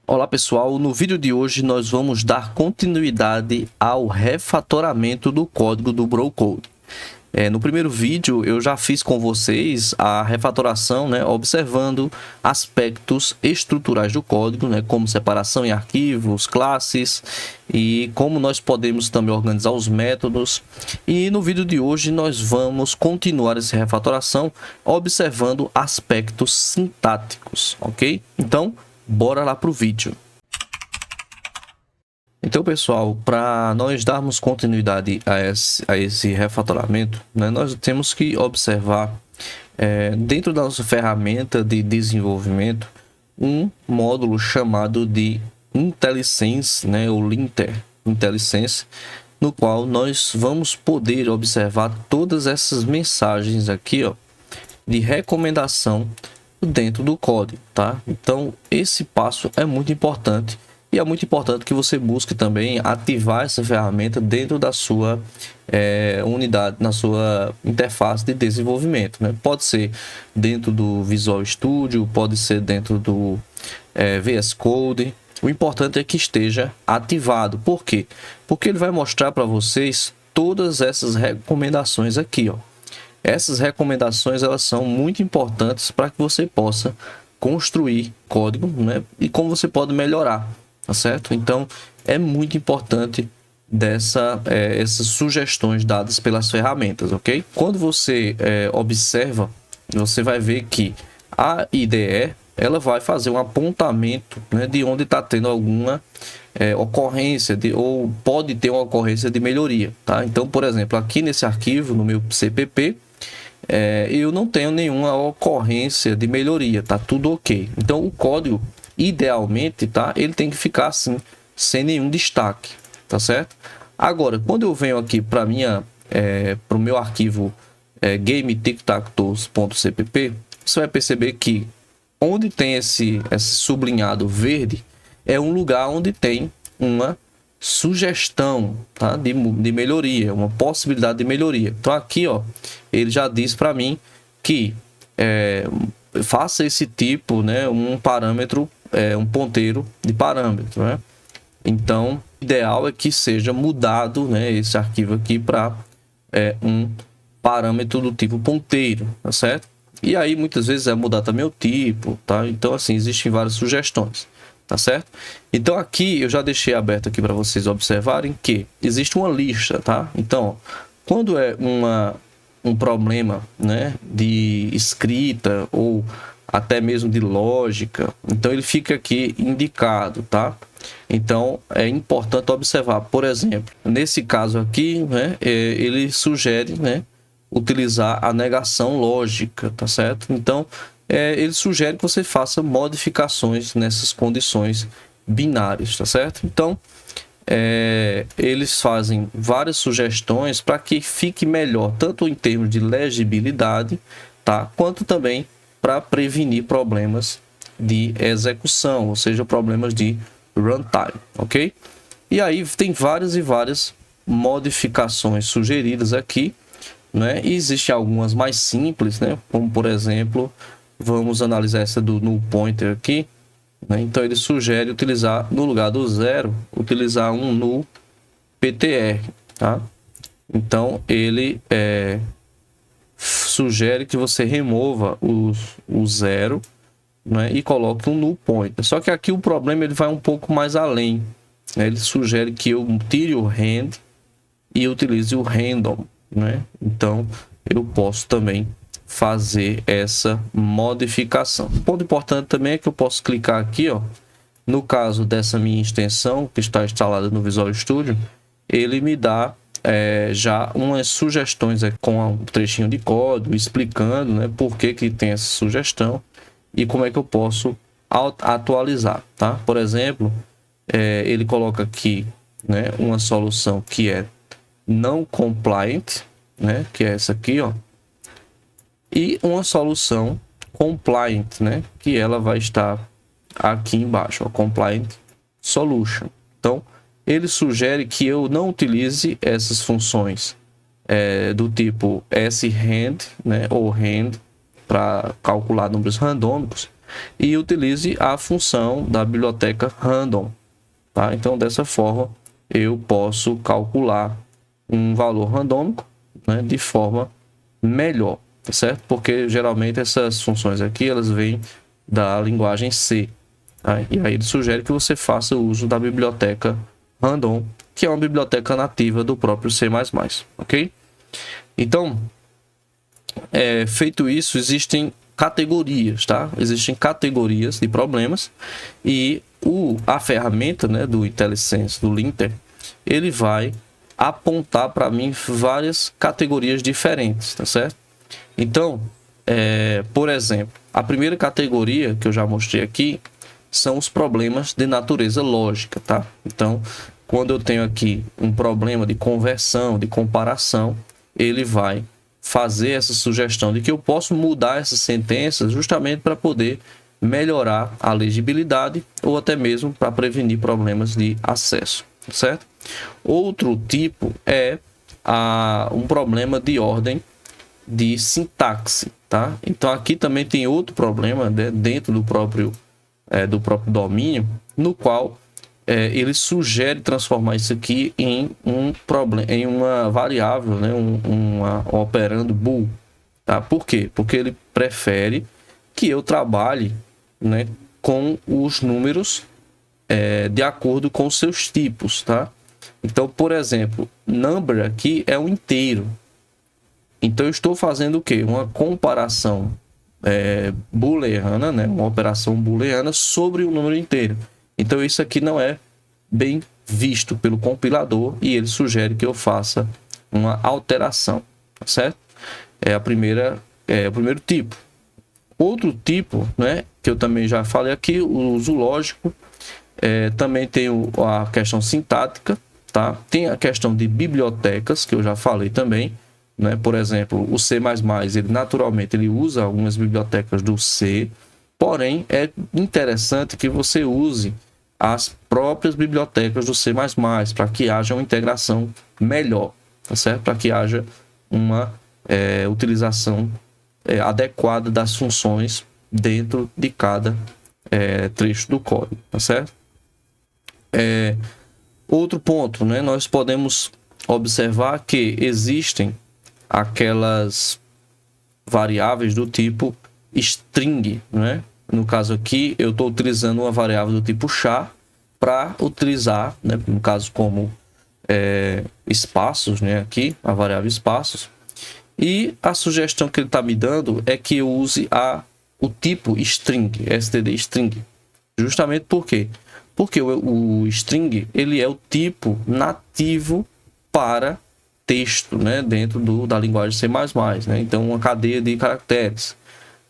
Olá pessoal, no vídeo de hoje nós vamos dar continuidade ao refatoramento do código do Brocode. No primeiro vídeo eu já fiz com vocês a refatoração, observando aspectos estruturais do código, como separação em arquivos, classes e como nós podemos também organizar os métodos. E no vídeo de hoje nós vamos continuar essa refatoração observando aspectos sintáticos, ok? Então, bora lá para o vídeo. Então, pessoal, para nós darmos continuidade a esse refatoramento, nós temos que observar dentro da nossa ferramenta de desenvolvimento um módulo chamado de IntelliSense, ou linter IntelliSense, no qual nós vamos poder observar todas essas mensagens aqui, de recomendação dentro do código, tá? Então esse passo é muito importante e é muito importante que você busque também ativar essa ferramenta dentro da sua unidade, na sua interface de desenvolvimento, Pode ser dentro do Visual Studio, pode ser dentro do VS Code. O importante é que esteja ativado. Por quê? Porque ele vai mostrar para vocês todas essas recomendações aqui, Essas recomendações elas são muito importantes para que você possa construir código, e como você pode melhorar, tá certo? Então é muito importante essas sugestões dadas pelas ferramentas, ok? Quando você observa, você vai ver que a IDE ela vai fazer um apontamento, de onde está tendo alguma ocorrência ou pode ter uma ocorrência de melhoria, tá? Então, por exemplo, aqui nesse arquivo, no meu CPP, eu não tenho nenhuma ocorrência de melhoria, tá tudo ok. Então o código, idealmente, tá, ele tem que ficar assim, sem nenhum destaque, tá certo? Agora, quando eu venho aqui para o meu arquivo gametictactos.cpp, você vai perceber que onde tem esse sublinhado verde é um lugar onde tem uma sugestão, tá, de melhoria, uma possibilidade de melhoria. Então aqui, ele já diz para mim que faça esse tipo, um parâmetro, um ponteiro de parâmetro, Então, o ideal é que seja mudado, esse arquivo aqui para um parâmetro do tipo ponteiro, tá certo? E aí muitas vezes é mudar também o tipo, tá? Então assim, existem várias sugestões, tá certo? Então aqui eu já deixei aberto aqui para vocês observarem que existe uma lista, tá? Então, quando é um problema, de escrita ou até mesmo de lógica, então ele fica aqui indicado, tá? Então é importante observar, por exemplo, nesse caso aqui, ele sugere, utilizar a negação lógica, tá certo? Então ele sugere que você faça modificações nessas condições binárias, tá certo? Então eles fazem várias sugestões para que fique melhor, tanto em termos de legibilidade, tá? Quanto também para prevenir problemas de execução, ou seja, problemas de runtime, ok? E aí tem várias e várias modificações sugeridas aqui, E existem algumas mais simples, como por exemplo, vamos analisar essa do null pointer aqui, Então ele sugere utilizar, no lugar do zero, utilizar um null ptr, tá? Então ele sugere que você remova o zero, e coloque um null pointer. Só que aqui o problema ele vai um pouco mais além, Ele sugere que eu tire o rand e utilize o random, Então eu posso também fazer essa modificação. Um ponto importante também é que eu posso clicar aqui, no caso dessa minha extensão que está instalada no Visual Studio, ele me dá já umas sugestões com um trechinho de código explicando, por que tem essa sugestão e como é que eu posso atualizar, tá? Por exemplo, ele coloca aqui, uma solução que é não compliant, que é essa aqui, e uma solução compliant, que ela vai estar aqui embaixo, compliant solution. Então ele sugere que eu não utilize essas funções do tipo sRand, ou rand para calcular números randômicos, e utilize a função da biblioteca random, tá? Então, dessa forma, eu posso calcular um valor randômico, né, de forma melhor, tá certo? Porque geralmente essas funções aqui, elas vêm da linguagem C, tá? E aí ele sugere que você faça o uso da biblioteca random, que é uma biblioteca nativa do próprio C++, ok? Então, feito isso, existem categorias, tá? Existem categorias de problemas e a ferramenta, né, do IntelliSense, do Linter, ele vai apontar para mim várias categorias diferentes, tá certo? Então, por exemplo, a primeira categoria que eu já mostrei aqui são os problemas de natureza lógica, tá? Então, quando eu tenho aqui um problema de conversão, de comparação, ele vai fazer essa sugestão de que eu posso mudar essas sentenças justamente para poder melhorar a legibilidade ou até mesmo para prevenir problemas de acesso, certo? Outro tipo é um problema de ordem de sintaxe, tá? Então aqui também tem outro problema, né, dentro do próprio domínio, no qual ele sugere transformar isso aqui em um problema, em uma variável, né, um operando bool, tá? Por quê? Porque ele prefere que eu trabalhe, né, com os números de acordo com os seus tipos, tá? Então, por exemplo, number aqui é um inteiro. Então, eu estou fazendo o quê? Uma comparação booleana, né? Uma operação booleana sobre o número inteiro. Então, isso aqui não é bem visto pelo compilador e ele sugere que eu faça uma alteração, tá certo? É o primeiro tipo. Outro tipo, né, que eu também já falei aqui, o uso lógico, também tem a questão sintática, tá? Tem a questão de bibliotecas, que eu já falei também, né? Por exemplo, o C++, ele naturalmente ele usa algumas bibliotecas do C, porém é interessante que você use as próprias bibliotecas do C++ para que haja uma integração melhor, tá certo? Para que haja uma utilização adequada das funções dentro de cada trecho do código, tá certo? Outro ponto, né? Nós podemos observar que existem aquelas variáveis do tipo string, né? No caso aqui, eu estou utilizando uma variável do tipo char para utilizar, né? No caso como espaços, né? Aqui, a variável espaços. E a sugestão que ele está me dando é que eu use o tipo string, std string. Justamente por quê? Porque o string ele é o tipo nativo para texto, né? Dentro da linguagem C++, né? Então, uma cadeia de caracteres.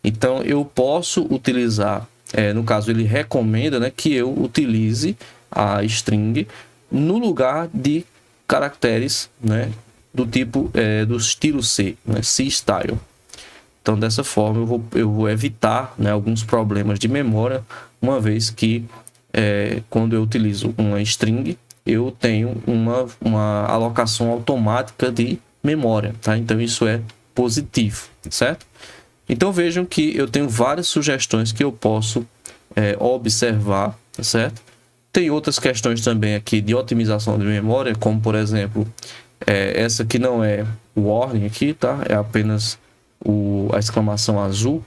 Então, eu posso utilizar, no caso, ele recomenda, né, que eu utilize a string no lugar de caracteres, né, do tipo, do estilo C, né, C-style. Então, dessa forma, eu vou evitar, né, alguns problemas de memória, uma vez que, quando eu utilizo uma string, eu tenho uma alocação automática de memória, tá? Então, isso é positivo, certo? Então, vejam que eu tenho várias sugestões que eu posso observar, tá certo? Tem outras questões também aqui de otimização de memória, como, por exemplo, essa aqui não é o warning aqui, tá? É apenas a exclamação azul,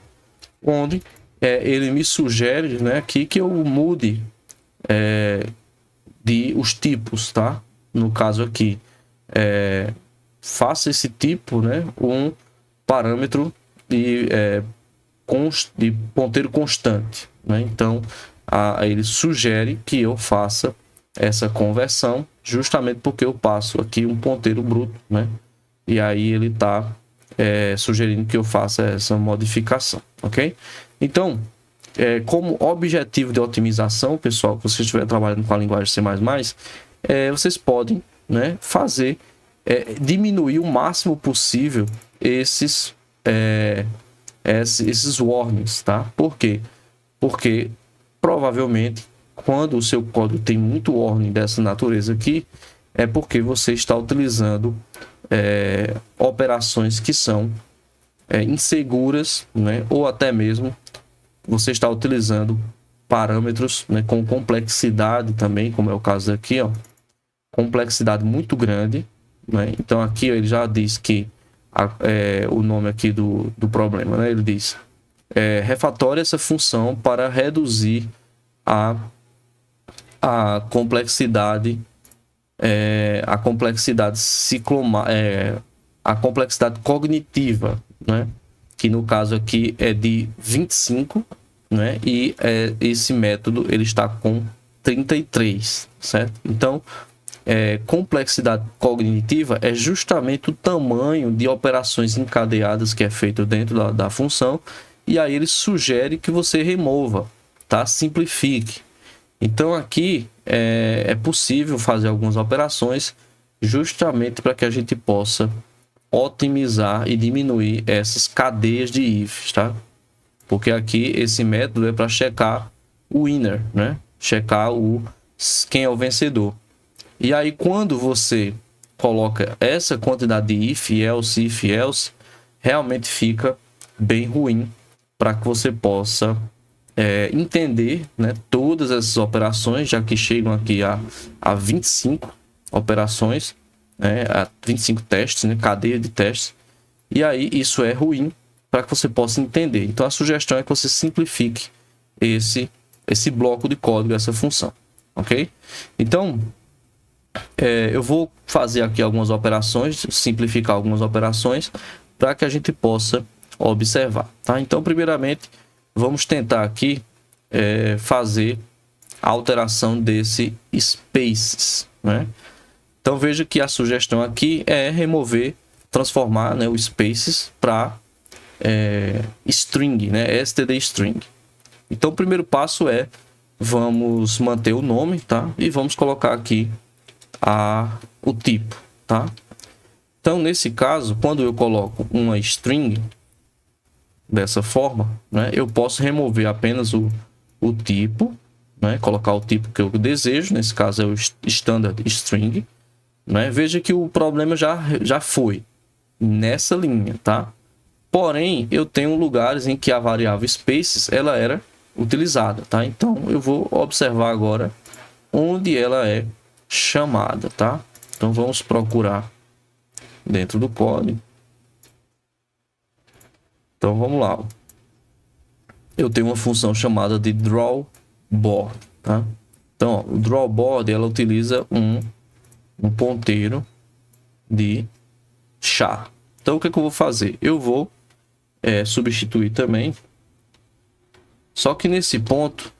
onde ele me sugere, né, aqui que eu mude os tipos, tá? No caso aqui, faça esse tipo, né, um parâmetro de ponteiro constante, né? Então, ele sugere que eu faça essa conversão, justamente porque eu passo aqui um ponteiro bruto, né? E aí ele está sugerindo que eu faça essa modificação, ok? Então, como objetivo de otimização, pessoal, que você estiver trabalhando com a linguagem C++, vocês podem, né, fazer, diminuir o máximo possível esses warnings, tá? Por quê? Porque provavelmente quando o seu código tem muito warning dessa natureza aqui, é porque você está utilizando operações que são inseguras, né? Ou até mesmo você está utilizando parâmetros, né, com complexidade também, como é o caso aqui, ó, complexidade muito grande, né? Então aqui ele já diz que o nome aqui do problema, né? Ele diz refatoria essa função para reduzir a complexidade a complexidade a complexidade cognitiva, né? Que no caso aqui é de 25, né? E esse método ele está com 33, certo? Então, complexidade cognitiva é justamente o tamanho de operações encadeadas que é feito dentro da função, e aí ele sugere que você remova, tá? Simplifique. Então aqui é possível fazer algumas operações justamente para que a gente possa otimizar e diminuir essas cadeias de ifs, tá? Porque aqui esse método é para checar o winner, né? Checar quem é o vencedor. E aí quando você coloca essa quantidade de if, else, realmente fica bem ruim para que você possa entender, né, todas essas operações, já que chegam aqui a 25 operações, né, a 25 testes, né, cadeia de testes, e aí isso é ruim para que você possa entender. Então a sugestão é que você simplifique esse bloco de código, essa função, ok? Então eu vou fazer aqui algumas operações, simplificar algumas operações para que a gente possa observar, tá? Então primeiramente vamos tentar aqui fazer a alteração desse spaces, né? Então veja que a sugestão aqui é remover, transformar, né, o spaces para string, né? std string. Então o primeiro passo vamos manter o nome, tá? E vamos colocar aqui o tipo, tá? Então nesse caso, quando eu coloco uma string dessa forma, né, eu posso remover apenas o tipo, né, colocar o tipo que eu desejo, nesse caso é o standard string, né? Veja que o problema já foi nessa linha, tá? Porém, eu tenho lugares em que a variável spaces ela era utilizada, tá? Então eu vou observar agora onde ela é chamada, tá? Então vamos procurar dentro do código. Então vamos lá. Eu tenho uma função chamada de drawBoard, tá? Então, ó, o drawBoard ela utiliza um ponteiro de char. Então, o que eu vou fazer? Eu vou substituir também. Só que nesse ponto,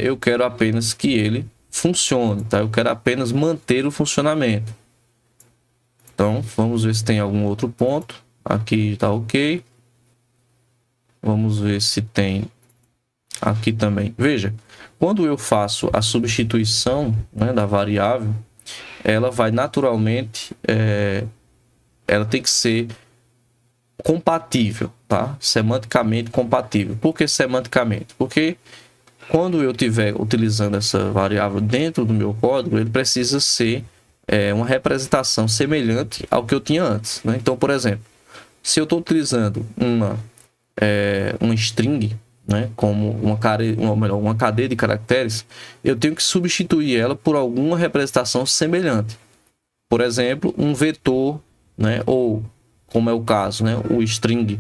eu quero apenas que ele funcione, tá? Eu quero apenas manter o funcionamento. Então, vamos ver se tem algum outro ponto. Aqui está ok. Vamos ver se tem aqui também. Veja, quando eu faço a substituição, né, da variável, ela vai naturalmente, ela tem que ser compatível, tá? Semanticamente compatível. Por que semanticamente? Porque quando eu estiver utilizando essa variável dentro do meu código, ele precisa ser uma representação semelhante ao que eu tinha antes, né? Então, por exemplo, se eu estou utilizando uma string, né, como uma cadeia de caracteres, eu tenho que substituir ela por alguma representação semelhante. Por exemplo, um vetor, né, ou como é o caso, né, o string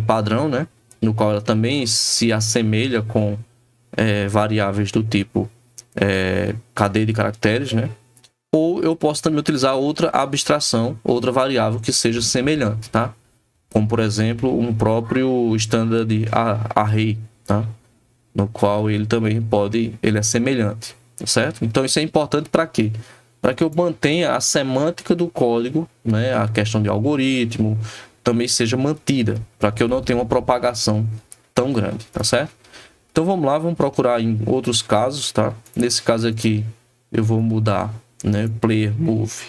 padrão, né, no qual ela também se assemelha com variáveis do tipo cadeia de caracteres, né? Ou eu posso também utilizar outra abstração, outra variável que seja semelhante, tá? Como, por exemplo, um próprio standard array, tá? No qual ele também ele é semelhante, tá certo? Então isso é importante para quê? Para que eu mantenha a semântica do código, né? A questão de algoritmo também seja mantida, para que eu não tenha uma propagação tão grande, tá certo? Então vamos lá, vamos procurar em outros casos, tá? Nesse caso aqui eu vou mudar, né, player move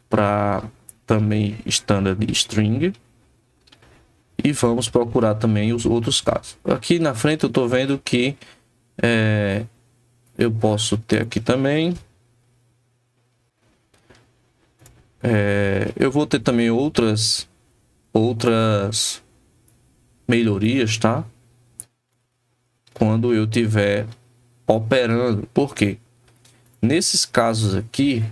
para também standard string. E vamos procurar também os outros casos. Aqui na frente eu estou vendo que eu posso ter aqui também. Eu vou ter também outras melhorias, tá? Quando eu tiver operando. Por quê? Nesses casos aqui,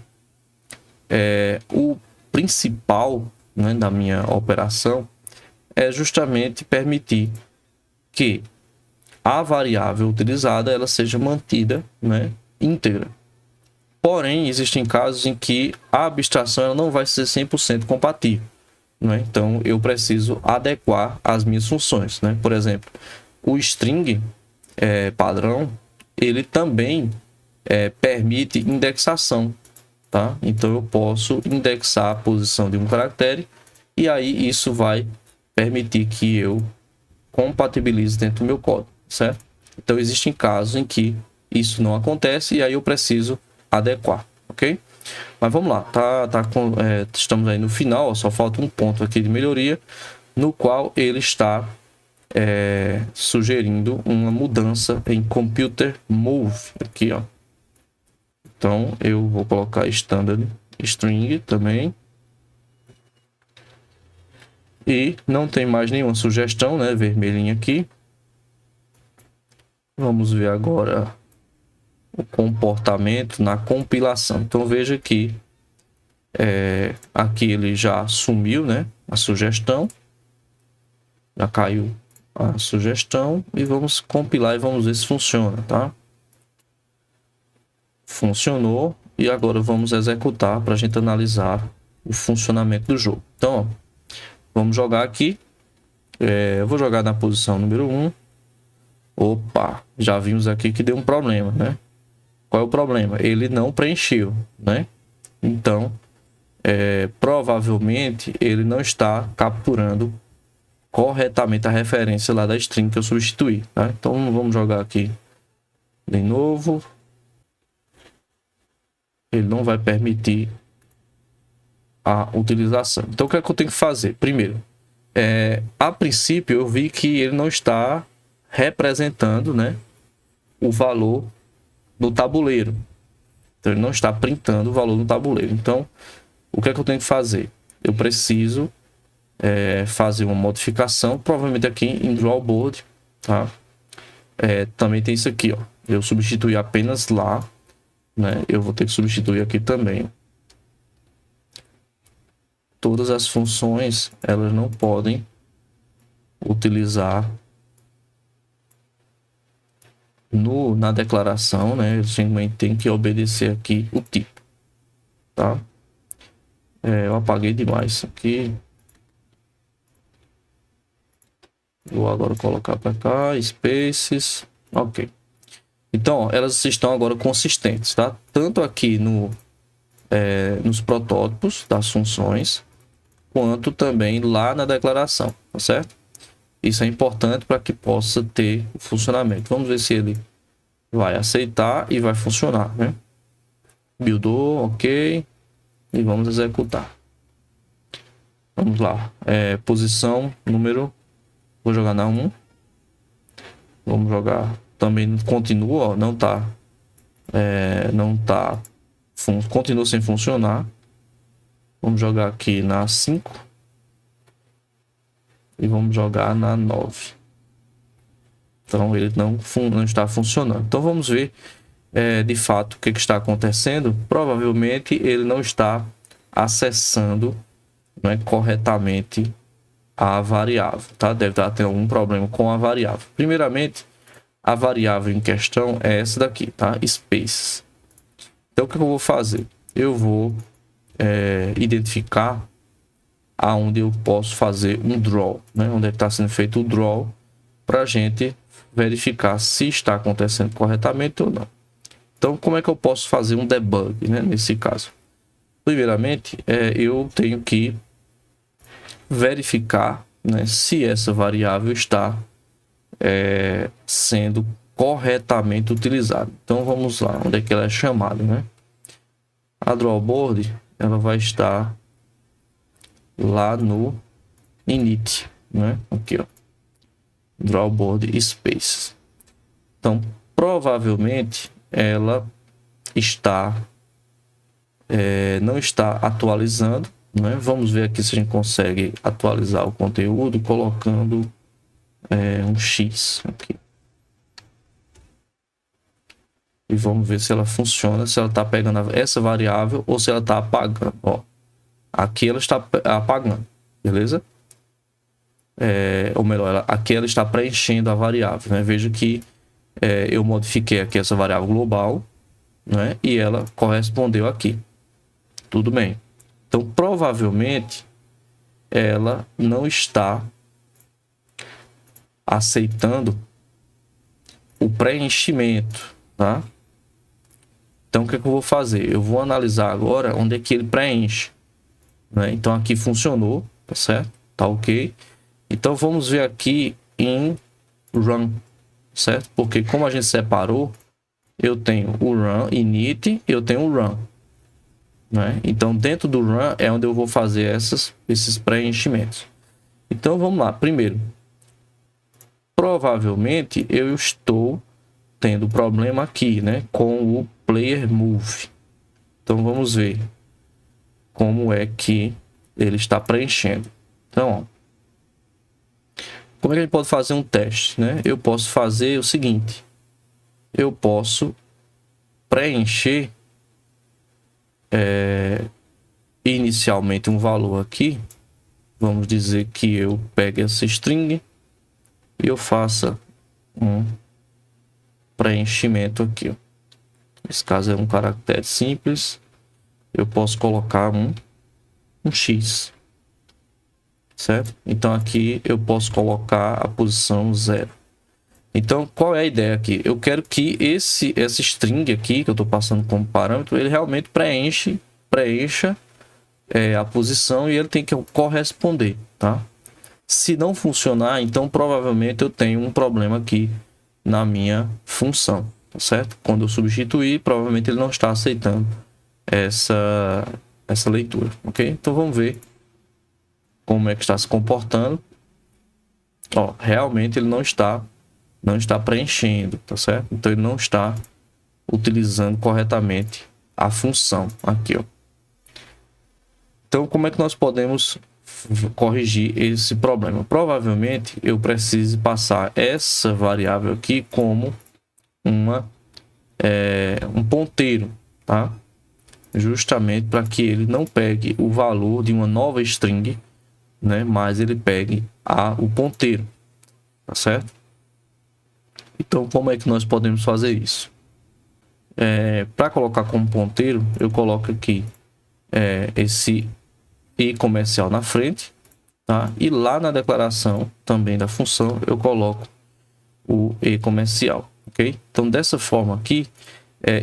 o principal, né, da minha operação é justamente permitir que a variável utilizada ela seja mantida, né, íntegra. Porém, existem casos em que a abstração ela não vai ser 100% compatível, né? Então, eu preciso adequar as minhas funções, né? Por exemplo, o string padrão, ele também permite indexação, tá? Então, eu posso indexar a posição de um caractere e aí isso vai permitir que eu compatibilize dentro do meu código, certo? Então, existem casos em que isso não acontece e aí eu preciso adequar, ok? Mas vamos lá, estamos aí no final, só falta um ponto aqui de melhoria, no qual ele está sugerindo uma mudança em computer move, aqui, ó. Então, eu vou colocar standard string também. E não tem mais nenhuma sugestão, né? Vermelhinha aqui. Vamos ver agora o comportamento na compilação. Então, veja que aqui ele já sumiu, né? A sugestão. Já caiu a sugestão. E vamos compilar e vamos ver se funciona, tá? Funcionou. E agora vamos executar para a gente analisar o funcionamento do jogo. Então, ó, vamos jogar aqui. Eu vou jogar na posição número 1. Opa, já vimos aqui que deu um problema, né? Qual é o problema? Ele não preencheu, né? Então, provavelmente ele não está capturando corretamente a referência lá da string que eu substituí, tá? Então, vamos jogar aqui de novo. Ele não vai permitir a utilização. Então, o que é que eu tenho que fazer? Primeiro, a princípio eu vi que ele não está representando, né, o valor do tabuleiro. Então, ele não está printando o valor do tabuleiro. Então, o que é que eu tenho que fazer? Eu preciso fazer uma modificação, provavelmente aqui em drawboard, tá? Também tem isso aqui, ó. Eu substituí apenas lá, né? Eu vou ter que substituir aqui também. Todas as funções, elas não podem utilizar na declaração, né? Simplesmente tem que obedecer aqui o tipo, tá? Eu apaguei demais isso aqui. Vou agora colocar para cá, spaces, ok. Então, ó, elas estão agora consistentes, tá? Tanto aqui nos protótipos das funções, quanto também lá na declaração, tá certo? Isso é importante para que possa ter o funcionamento. Vamos ver se ele vai aceitar e vai funcionar, né? Buildou, ok. E vamos executar. Vamos lá. Posição, número. Vou jogar na 1. Vamos jogar. Também continua, ó, não tá. Continua sem funcionar. Vamos jogar aqui na 5. E vamos jogar na 9. Então ele não está funcionando. Então vamos ver de fato o que está acontecendo. Provavelmente ele não está acessando, né, corretamente a variável, tá? Deve estar tendo algum problema com a variável. Primeiramente, a variável em questão é essa daqui, tá? Spaces. Então o que eu vou fazer? Eu vou identificar aonde eu posso fazer um draw, né? Onde é que está sendo feito o draw, para a gente verificar se está acontecendo corretamente ou não. Então, como é que eu posso fazer um debug, né, nesse caso? Primeiramente, eu tenho que verificar, né, se essa variável está sendo corretamente utilizada. Então, vamos lá, onde é que ela é chamada, né? A drawboard, ela vai estar lá no init, né? Aqui, ó, drawboard spaces. Então, provavelmente ela está não está atualizando, né? Vamos ver aqui se a gente consegue atualizar o conteúdo colocando um X aqui. E vamos ver se ela funciona, se ela está pegando essa variável ou se ela está apagando. Ó, aqui ela está apagando, beleza? Ou melhor, aqui ela está preenchendo a variável, né? Veja que eu modifiquei aqui essa variável global, né? E ela correspondeu aqui. Tudo bem. Então, provavelmente, ela não está aceitando o preenchimento, tá? Então, o que é que eu vou fazer? Eu vou analisar agora onde é que ele preenche, né? Então, aqui funcionou, tá certo? Tá ok. Então, vamos ver aqui em run, certo? Porque como a gente separou, eu tenho o run init e eu tenho o run, né? Então, dentro do run é onde eu vou fazer esses preenchimentos. Então, vamos lá. Primeiro, provavelmente eu estou tendo problema aqui, né, com o player move. Então vamos ver como é que ele está preenchendo. Então, ó, como é que a gente pode fazer um teste, né? Eu posso fazer o seguinte: eu posso preencher inicialmente um valor aqui. Vamos dizer que eu pegue essa string e eu faça um preenchimento aqui, ó. Nesse caso é um caractere simples. Eu posso colocar um X, certo? Então aqui eu posso colocar a posição 0. Então qual é a ideia aqui? Eu quero que essa string aqui que eu estou passando como parâmetro, ele realmente preencha a posição e ele tem que corresponder, tá? Se não funcionar, então provavelmente eu tenho um problema aqui na minha função, tá certo? Quando eu substituir, provavelmente ele não está aceitando essa leitura, ok? Então vamos ver como é que está se comportando. Ó, realmente ele não está preenchendo, tá certo? Então ele não está utilizando corretamente a função aqui, ó. Então como é que nós podemos corrigir esse problema? Provavelmente eu preciso passar essa variável aqui como um ponteiro, tá? Justamente para que ele não pegue o valor de uma nova string, né? Mas ele pegue o ponteiro, tá certo? Então, como é que nós podemos fazer isso? Para colocar como ponteiro, eu coloco aqui esse e comercial na frente, tá? E lá na declaração também da função eu coloco o e comercial, ok? Então, dessa forma aqui,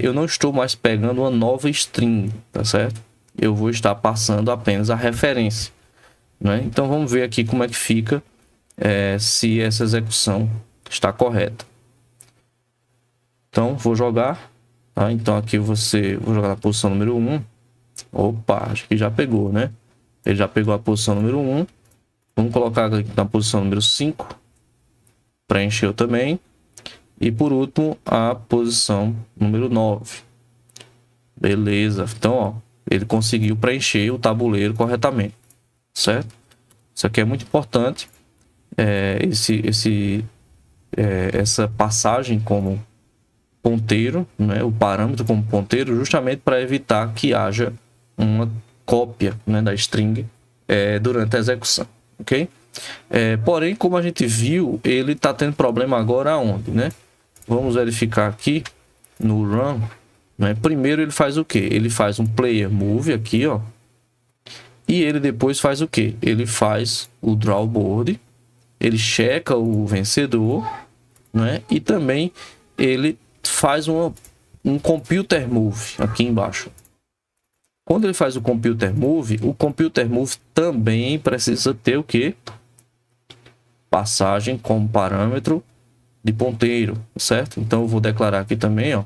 eu não estou mais pegando uma nova string, tá certo? Eu vou estar passando apenas a referência, né? Então vamos ver aqui como é que fica se essa execução está correta. Então vou jogar, tá? Então aqui vou jogar na posição número 1. Opa, acho que já pegou, né? Ele já pegou a posição número 1. Vamos colocar aqui na posição número 5. Preencheu também. E por último, a posição número 9. Beleza. Então, ó, ele conseguiu preencher o tabuleiro corretamente, certo? Isso aqui é muito importante. Essa passagem como ponteiro, né? O parâmetro como ponteiro, justamente para evitar que haja uma cópia, né, da string durante a execução, ok? Porém, como a gente viu, ele está tendo problema agora aonde, né? Vamos verificar aqui no run, né? Primeiro ele faz o que? Ele faz um player move aqui, ó. E ele depois faz o que? Ele faz o draw board, ele checa o vencedor, né? E também ele faz um computer move aqui embaixo. Quando ele faz o computer move também precisa ter o que? Passagem como parâmetro de ponteiro, certo? Então eu vou declarar aqui também, ó.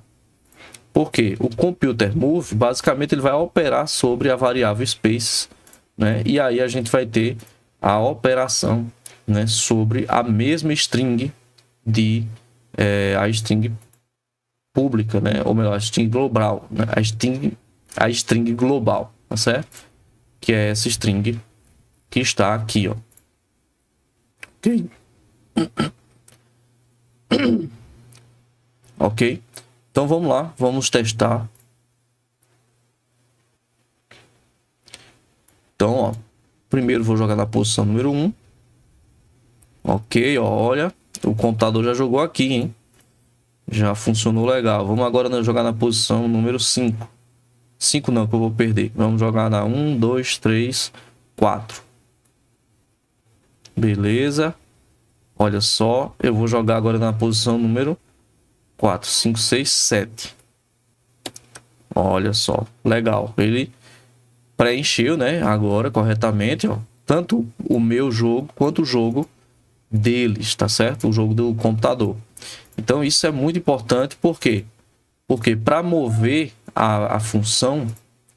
Porque o computer move, basicamente ele vai operar sobre a variável space, né? E aí a gente vai ter a operação, né, sobre a mesma string a string pública, né? Ou melhor, a string global, né? A string global, tá certo? Que é essa string que está aqui, ó. Ok? Ok? Então vamos lá, vamos testar. Então, ó, primeiro vou jogar na posição número 1. Ok, ó, olha, o computador já jogou aqui, hein? Já funcionou legal. Vamos agora jogar na posição número 5. 5 não, que eu vou perder. Vamos jogar na 1, 2, 3, 4. Beleza. Olha só, eu vou jogar agora na posição número 4, 5, 6, 7. Olha só, legal. Ele preencheu, né, agora corretamente, ó, tanto o meu jogo quanto o jogo deles, tá certo? O jogo do computador. Então isso é muito importante, por quê? Porque para mover a função,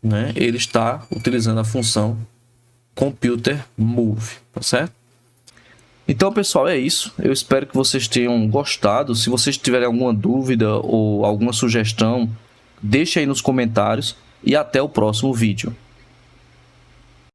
né, ele está utilizando a função Computer Move, tá certo? Então, pessoal, é isso. Eu espero que vocês tenham gostado. Se vocês tiverem alguma dúvida ou alguma sugestão, deixe aí nos comentários e até o próximo vídeo.